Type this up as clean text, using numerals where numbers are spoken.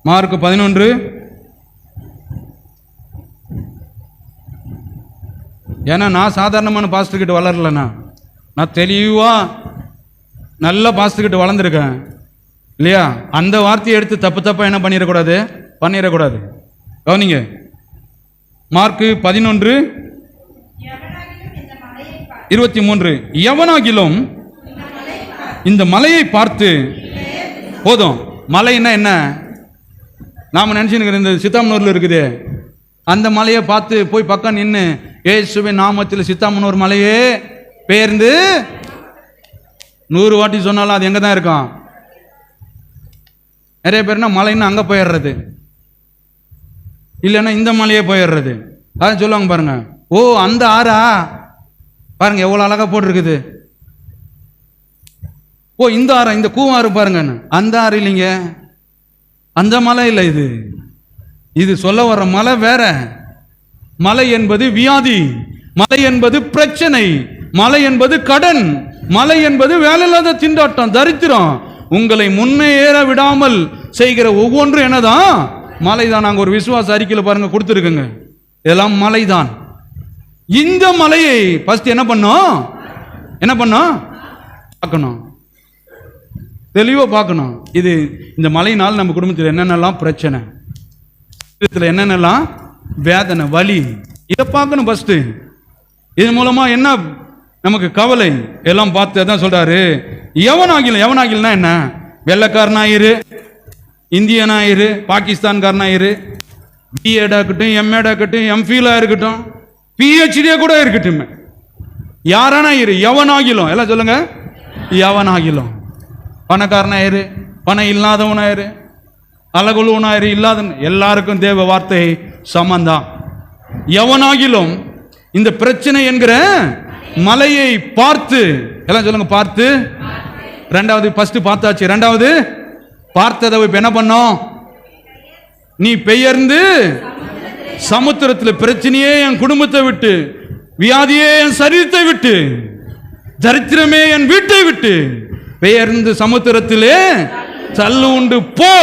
Mark 11. ஏன்னா நான் சாதாரணமான பாஸ்டர் கிட்ட வளரலண்ணா, நான் தெளிவாக நல்ல பாஸ்டர் கிட்ட வளர்ந்துருக்கேன் இல்லையா? அந்த வார்த்தையை எடுத்து தப்பாக என்ன பண்ணிடக்கூடாது. கவனிங்க, மார்க் 11:23. எவனாகிலும் இந்த மலையை பார்த்து, போதும், மலைன்னா என்ன? நாம நினைச்சுன்னு இந்த சித்தாமனூர்ல இருக்குது, அந்த மலையை பார்த்து போய் பக்கம் நின்று இயேசுவின் நாமத்தில் சித்தாமனூர் மலையே பெயர்ந்து 100 வாட்டி சொன்னாலும் அது எங்க தான் இருக்கும்? நிறைய பேர்னா மலைன்னா அங்க போயிடுறது, இல்லைன்னா இந்த மலையே போயிடுறது. அதான் சொல்லுவாங்க பாருங்க, ஓ அந்த ஆறா பாருங்க எவ்வளவு அழகா போட்டிருக்குது, ஓ இந்த ஆறா, இந்த கூவாறு பாருங்க, அந்த ஆறு இல்லைங்க, அந்த மலை இல்லை. இது சொல்ல வர்ற மலை வேற. மலை என்பது வியாதி, மலை என்பது பிரச்சனை, மலை என்பது கடன், மலை என்பது வேலையில்லாத திண்டாட்டம், தரித்திரம். உங்களை முன்னேற விடாமல் செய்கிற ஒவ்வொன்றும் என்னதான்? மலைதான். நாங்கள் ஒரு விசுவாச அறிக்கையில் பாருங்க கொடுத்துருக்குங்க, இதெல்லாம் மலைதான். இந்த மலையை ஃபர்ஸ்ட் என்ன பண்ணோம்? பார்க்கணும், தெளிவாக பார்க்கணும். இந்த மலையினால் நம்ம குடும்பத்தில் என்னென்னலாம் பிரச்சனை, என்னென்னலாம் வேதனை, வலி, இதை பார்க்கணும் ஃபர்ஸ்ட். இது மூலமா என்ன நமக்கு கவலை எல்லாம் பார்த்து தான் சொல்றாரு. எவனாகில்னா என்ன? வெள்ளைக்காரனாயிரு, இந்தியனாயிரு, பாகிஸ்தான்காரனாயிரு, பிஎடா இருக்கட்டும், எம்ஏடா இருக்கட்டும், எம்ஃபிலா இருக்கட்டும், பிஹெச்டியா கூட இருக்கட்டும், யாரானா இரு, எவனாகிலும், எல்லாம் சொல்லுங்க, எவனாகிலும். பணக்காரனாயிரு, பணம் இல்லாதவனாயிரு, அழகுள்ளவனாயிரு, இல்லாத எல்லாருக்கும் தேவ வார்த்தை சமந்தான். எவனாகிலும் இந்த பிரச்சனை என்கிற மலையை பார்த்து, எல்லாம் சொல்லுங்க, பார்த்து. ரெண்டாவது, ஃபர்ஸ்ட் பார்த்தாச்சு, ரெண்டாவது பார்த்ததை இப்ப என்ன பண்ணோம்? நீ பெயர்ந்து சமுத்திரத்தில், பிரச்சனையே என் குடும்பத்தை விட்டு, வியாதியே என் சரீரத்தை விட்டு, தரித்திரமே என் வீட்டை விட்டு, பெயர்ந்து சமுத்திரத்திலே தள்ளு உண்டு போ.